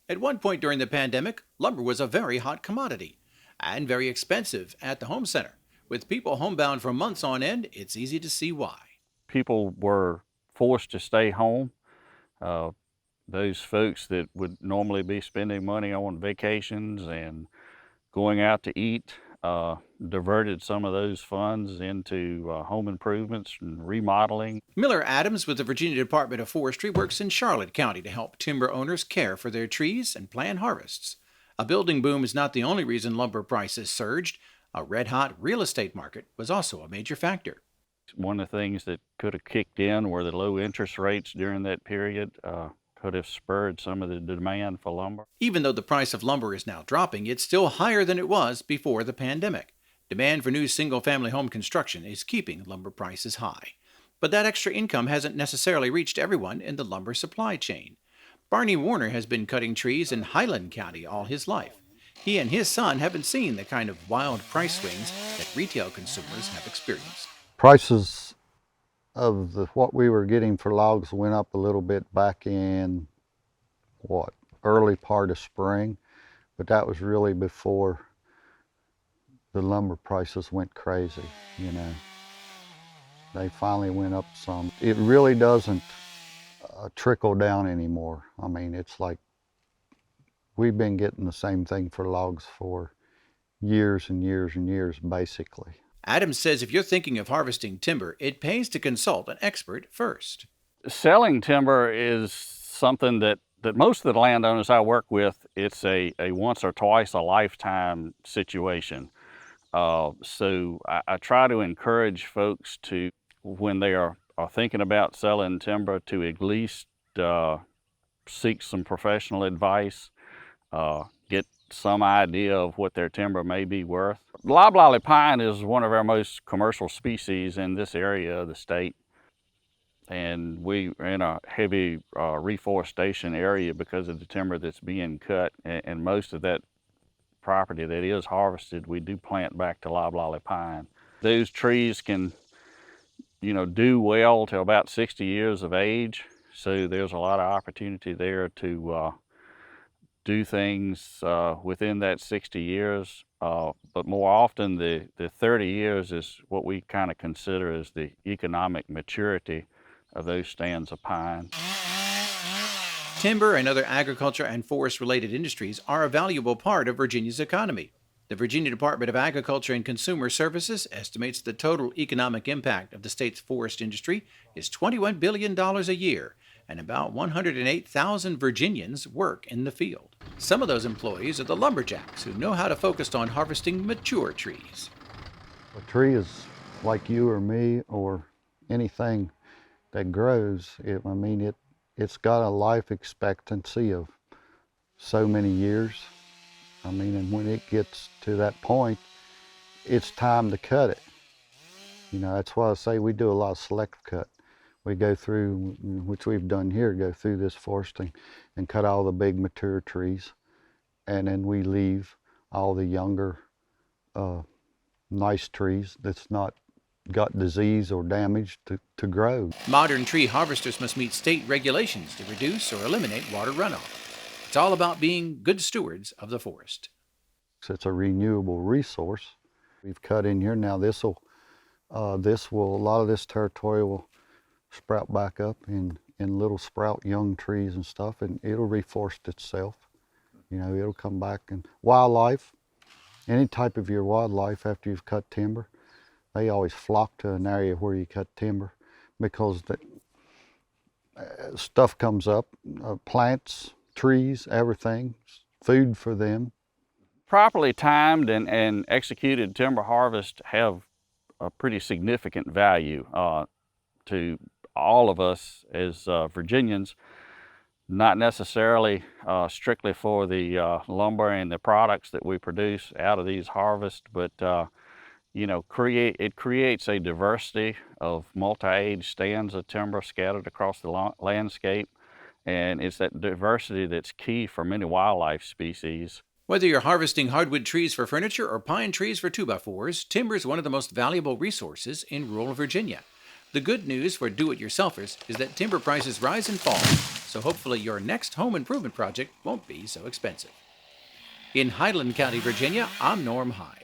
At one point during the pandemic, lumber was a very hot commodity and very expensive at the home center. With people homebound for months on end, it's easy to see why. People were forced to stay home. Uh, those folks that would normally be spending money on vacations and going out to eat diverted some of those funds into home improvements and remodeling. Miller Adams with the Virginia Department of Forestry works in Charlotte County to help timber owners care for their trees and plan harvests. A building boom is not the only reason lumber prices surged. A red-hot real estate market was also a major factor. One of the things that could have kicked in were the low interest rates during that period. Could have spurred some of the demand for lumber. Even though the price of lumber is now dropping, it's still higher than it was before the pandemic. Demand for new single-family home construction is keeping lumber prices high. But that extra income hasn't necessarily reached everyone in the lumber supply chain. Barney Warner has been cutting trees in Highland County all his life. He and his son haven't seen the kind of wild price swings that retail consumers have experienced. Prices of what we were getting for logs went up a little bit back in early part of spring, but that was really before the lumber prices went crazy. They finally went up some. It really doesn't trickle down anymore. I mean, it's like we've been getting the same thing for logs for years and years and years, basically. Adams says if you're thinking of harvesting timber, it pays to consult an expert first. Selling timber is something that most of the landowners I work with, it's a once or twice a lifetime situation. So I try to encourage folks to, when they are thinking about selling timber, to at least seek some professional advice, get some idea of what their timber may be worth. Loblolly pine is one of our most commercial species in this area of the state. And we're in a heavy reforestation area because of the timber that's being cut. And most of that property that is harvested, we do plant back to loblolly pine. Those trees can, do well till about 60 years of age. So there's a lot of opportunity there to do things within that 60 years. But more often, the 30 years is what we kind of consider as the economic maturity of those stands of pine. Timber and other agriculture and forest-related industries are a valuable part of Virginia's economy. The Virginia Department of Agriculture and Consumer Services estimates the total economic impact of the state's forest industry is $21 billion a year, and about 108,000 Virginians work in the field. Some of those employees are the lumberjacks who know how to focus on harvesting mature trees. A tree is like you or me or anything that grows. It's got a life expectancy of so many years. And when it gets to that point, it's time to cut it. That's why I say we do a lot of select cut. We go through, which we've done here, go through this foresting and cut all the big mature trees. And then we leave all the younger, nice trees that's not got disease or damage to grow. Modern tree harvesters must meet state regulations to reduce or eliminate water runoff. It's all about being good stewards of the forest. It's a renewable resource. We've cut in here now. A lot of this territory will sprout back up in little sprout young trees and stuff, and it'll reforest itself. It'll come back. And wildlife, any type of your wildlife after you've cut timber, they always flock to an area where you cut timber because stuff comes up, plants, trees, everything, food for them. Properly timed and executed timber harvest have a pretty significant value to all of us as Virginians, not necessarily strictly for the lumber and the products that we produce out of these harvests, but it creates a diversity of multi-age stands of timber scattered across the landscape, and it's that diversity that's key for many wildlife species. Whether you're harvesting hardwood trees for furniture or pine trees for 2x4s, timber is one of the most valuable resources in rural Virginia. The good news for do-it-yourselfers is that timber prices rise and fall, so hopefully your next home improvement project won't be so expensive. In Highland County, Virginia, I'm Norm Hyde.